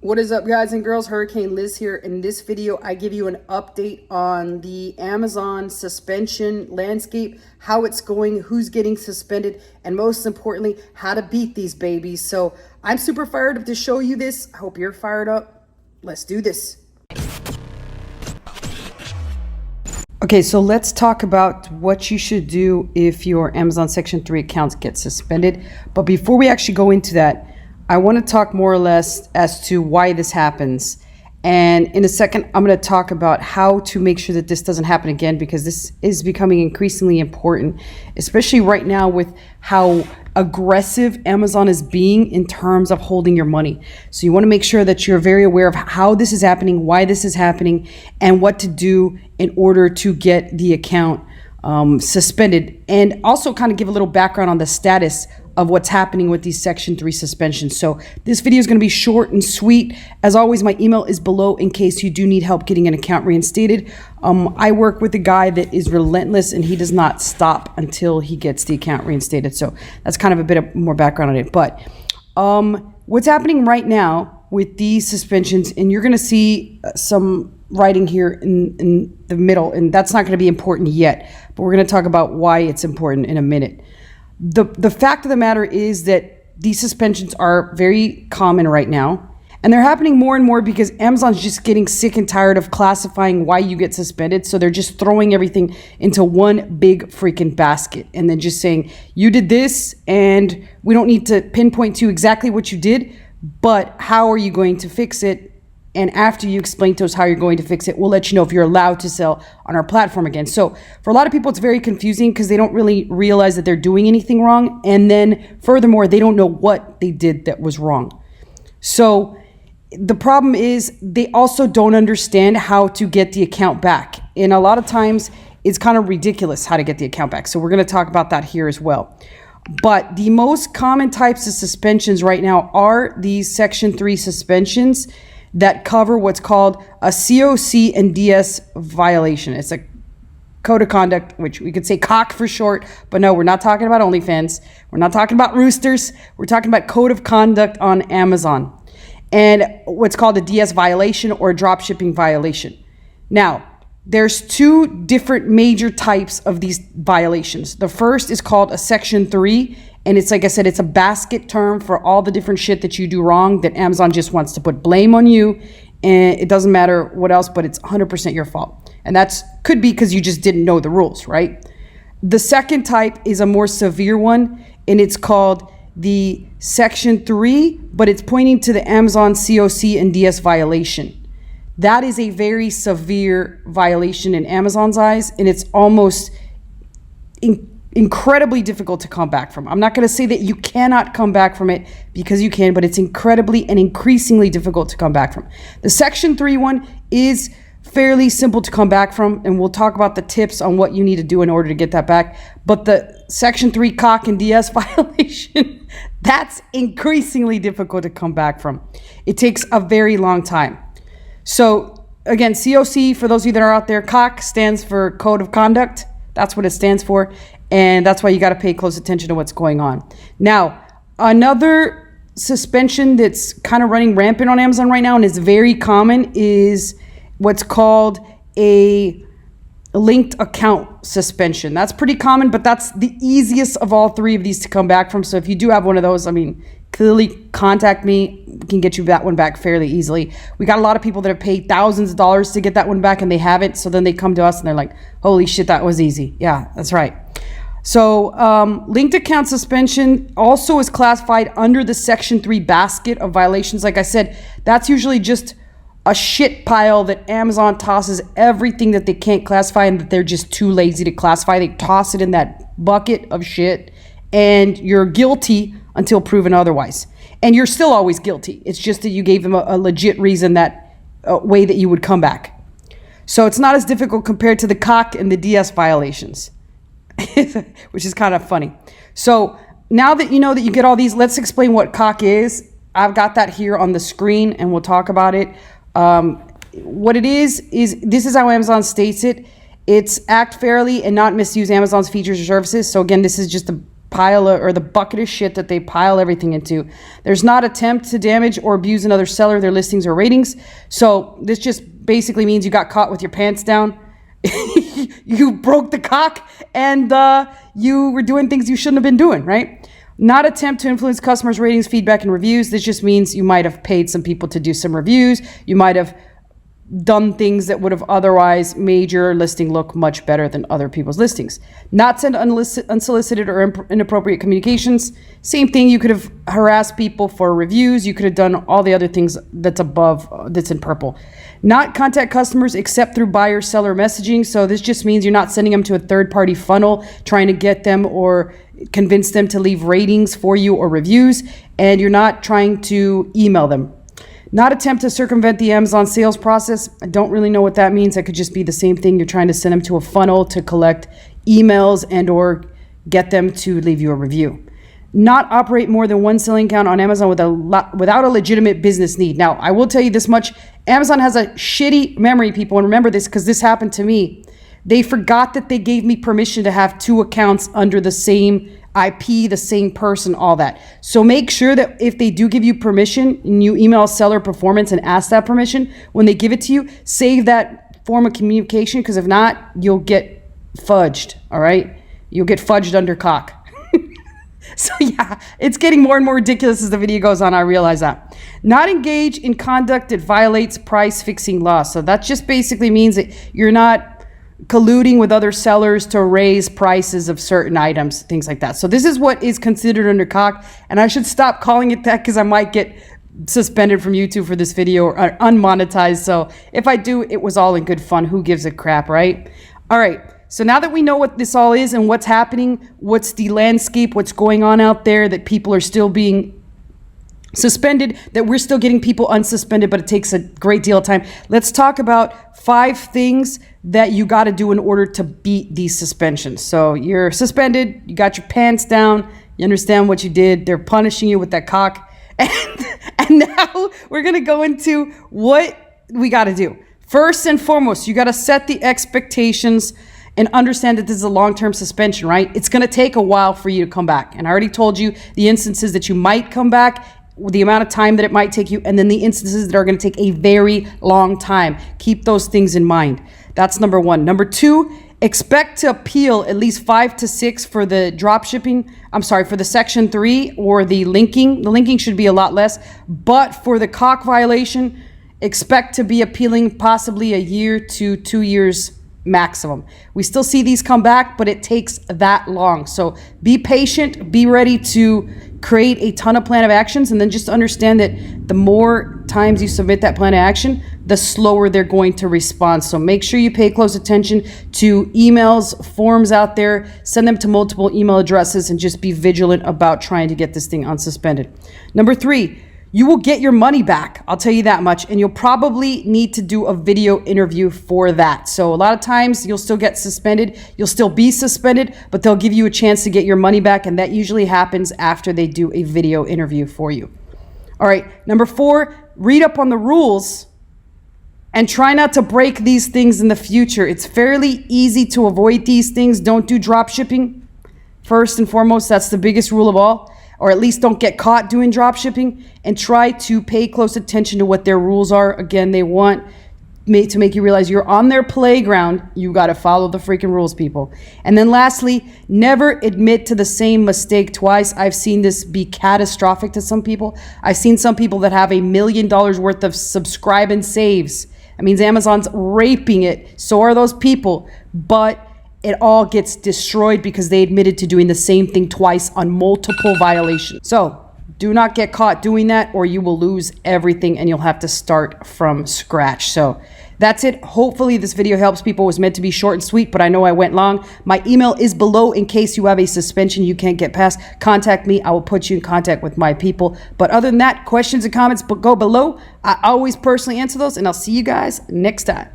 What is up, guys and girls? Hurricane Liz here. In this video, I give you an update on the Amazon suspension landscape, how it's going, who's getting suspended, and most importantly, how to beat these babies. So I'm super fired up to show you this. I hope you're fired up. Let's do this. Okay, so let's talk about what you should do if your Amazon Section 3 accounts get suspended. But before we actually go into that, I want to talk more or less as to why this happens. And in a second, I'm going to talk about how to make sure that this doesn't happen again, because this is becoming increasingly important, especially right now with how aggressive Amazon is being in terms of holding your money. So you want to make sure that you're very aware of how this is happening, why this is happening, and what to do in order to get the account suspended, and also kind of give a little background on the status of what's happening with these Section 3 suspensions. So this video is going to be short and sweet. As always, my email is below in case you do need help getting an account reinstated. I work with a guy that is relentless, and he does not stop until he gets the account reinstated. So that's kind of a bit of more background on it. But what's happening right now with these suspensions, and you're going to see some writing here in the middle, and that's not going to be important yet, but we're going to talk about why it's important in a minute. The fact of the matter is that these suspensions are very common right now, and they're happening more and more because Amazon's just getting sick and tired of classifying why you get suspended. So they're just throwing everything into one big freaking basket and then just saying, you did this, and we don't need to pinpoint to you exactly what you did, but how are you going to fix it? And after you explain to us how you're going to fix it, we'll let you know if you're allowed to sell on our platform again. So for a lot of people, it's very confusing because they don't really realize that they're doing anything wrong. And then furthermore, they don't know what they did that was wrong. So the problem is they also don't understand how to get the account back. And a lot of times it's kind of ridiculous how to get the account back. So we're going to talk about that here as well. But the most common types of suspensions right now are these Section 3 suspensions that cover what's called a COC and DS violation. It's a code of conduct, which we could say COC for short, but no, we're not talking about OnlyFans. We're not talking about roosters. We're talking about code of conduct on Amazon, and what's called a DS violation or a drop shipping violation. Now, there's two different major types of these violations. The first is called a Section 3, and it's, like I said, it's a basket term for all the different shit that you do wrong that Amazon just wants to put blame on you, and it doesn't matter what else, but it's 100% your fault. And that's could be because you just didn't know the rules, right? The second type is a more severe one, and it's called the Section 3, but it's pointing to the Amazon COC and DS violation. That is a very severe violation in Amazon's eyes, and it's almost incredibly difficult to come back from. I'm not going to say that you cannot come back from it, because you can, but it's incredibly and increasingly difficult to come back from. The Section 3 one is fairly simple to come back from, and we'll talk about the tips on what you need to do in order to get that back. But the Section 3 COC and DS violation, that's increasingly difficult to come back from. It takes a very long time. So again, COC, for those of you that are out there, COC stands for Code of Conduct. That's what it stands for. And that's why you got to pay close attention to what's going on. Now, another suspension that's kind of running rampant on Amazon right now and is very common is what's called a linked account suspension. That's pretty common, but that's the easiest of all three of these to come back from. So if you do have one of those, I mean, clearly contact me. We can get you that one back fairly easily. We got a lot of people that have paid thousands of dollars to get that one back, and they haven't. So then they come to us and they're like, holy shit, that was easy. Yeah, that's right. So linked account suspension also is classified under the Section 3 basket of violations. Like I said, that's usually just a shit pile that Amazon tosses everything that they can't classify and that they're just too lazy to classify. They toss it in that bucket of shit, and you're guilty until proven otherwise. And you're still always guilty. It's just that you gave them a legit reason, that way that you would come back. So it's not as difficult compared to the COC and the DS violations, which is kind of funny. So now that you know that you get all these, let's explain what COC is. I've got that here on the screen, and we'll talk about it. What it is this is how Amazon states it. It's act fairly and not misuse Amazon's features or services. So again, this is just a or the bucket of shit that they pile everything into. There's not attempt to damage or abuse another seller, their listings or ratings. So this just basically means you got caught with your pants down. You broke the cock and you were doing things you shouldn't have been doing, right? Not attempt to influence customers' ratings, feedback, and reviews. This just means you might have paid some people to do some reviews. You might have done things that would have otherwise made your listing look much better than other people's listings. Not send unsolicited or inappropriate communications. Same thing, you could have harassed people for reviews. You could have done all the other things that's above, that's in purple. Not contact customers except through buyer-seller messaging. So this just means you're not sending them to a third-party funnel, trying to get them or convince them to leave ratings for you or reviews, and you're not trying to email them. Not attempt to circumvent the Amazon sales process. I don't really know what that means. That could just be the same thing. You're trying to send them to a funnel to collect emails and or get them to leave you a review. Not operate more than one selling account on Amazon without a legitimate business need. Now, I will tell you this much. Amazon has a shitty memory, people, and remember this because this happened to me. They forgot that they gave me permission to have 2 accounts under the same IP, the same person, all that. So make sure that if they do give you permission and you email seller performance and ask that permission, when they give it to you, save that form of communication, because if not, you'll get fudged, all right? You'll get fudged under cock. So yeah, it's getting more and more ridiculous as the video goes on, I realize that. Not engage in conduct that violates price fixing laws. So that just basically means that you're not colluding with other sellers to raise prices of certain items, things like that. So this is what is considered under cock, and I should stop calling it that because I might get suspended from YouTube for this video or unmonetized. So if I do, it was all in good fun. Who gives a crap, right? All right. So now that we know what this all is and what's happening, what's the landscape, what's going on out there, that people are still being suspended, that we're still getting people unsuspended, but it takes a great deal of time. Let's talk about 5 things that you got to do in order to beat these suspensions. So you're suspended, you got your pants down, you understand what you did, they're punishing you with that cock. And now we're going to go into what we got to do. First and foremost, you got to set the expectations and understand that this is a long-term suspension, right? It's going to take a while for you to come back. And I already told you the instances that you might come back, the amount of time that it might take you, and then the instances that are going to take a very long time. Keep those things in mind. That's number 1. Number 2, expect to appeal at least 5 to 6 for the drop shipping. I'm sorry, for the section 3 or the linking. The linking should be a lot less, but for the cock violation, expect to be appealing possibly a year to 2 years maximum. We still see these come back, but it takes that long. So be patient, be ready to create a ton of plan of actions, and then just understand that the more times you submit that plan of action, the slower they're going to respond. So make sure you pay close attention to emails, forms out there, send them to multiple email addresses, and just be vigilant about trying to get this thing unsuspended. Number 3, you will get your money back. I'll tell you that much. And you'll probably need to do a video interview for that. So a lot of times you'll still get suspended. You'll still be suspended, but they'll give you a chance to get your money back. And that usually happens after they do a video interview for you. All right. Number 4, read up on the rules and try not to break these things in the future. It's fairly easy to avoid these things. Don't do drop shipping. First and foremost, that's the biggest rule of all. Or at least don't get caught doing drop shipping, and try to pay close attention to what their rules are. Again, they want to make you realize you're on their playground. You got to follow the freaking rules, people. And then lastly, never admit to the same mistake twice. I've seen this be catastrophic to some people. I've seen some people that have $1 million worth of subscribe and saves. That means Amazon's raping it. So are those people. But it all gets destroyed because they admitted to doing the same thing twice on multiple violations. So do not get caught doing that, or you will lose everything and you'll have to start from scratch. So that's it. Hopefully this video helps people. It was meant to be short and sweet, but I know I went long. My email is below in case you have a suspension you can't get past. Contact me. I will put you in contact with my people. But other than that, questions and comments go below. I always personally answer those, and I'll see you guys next time.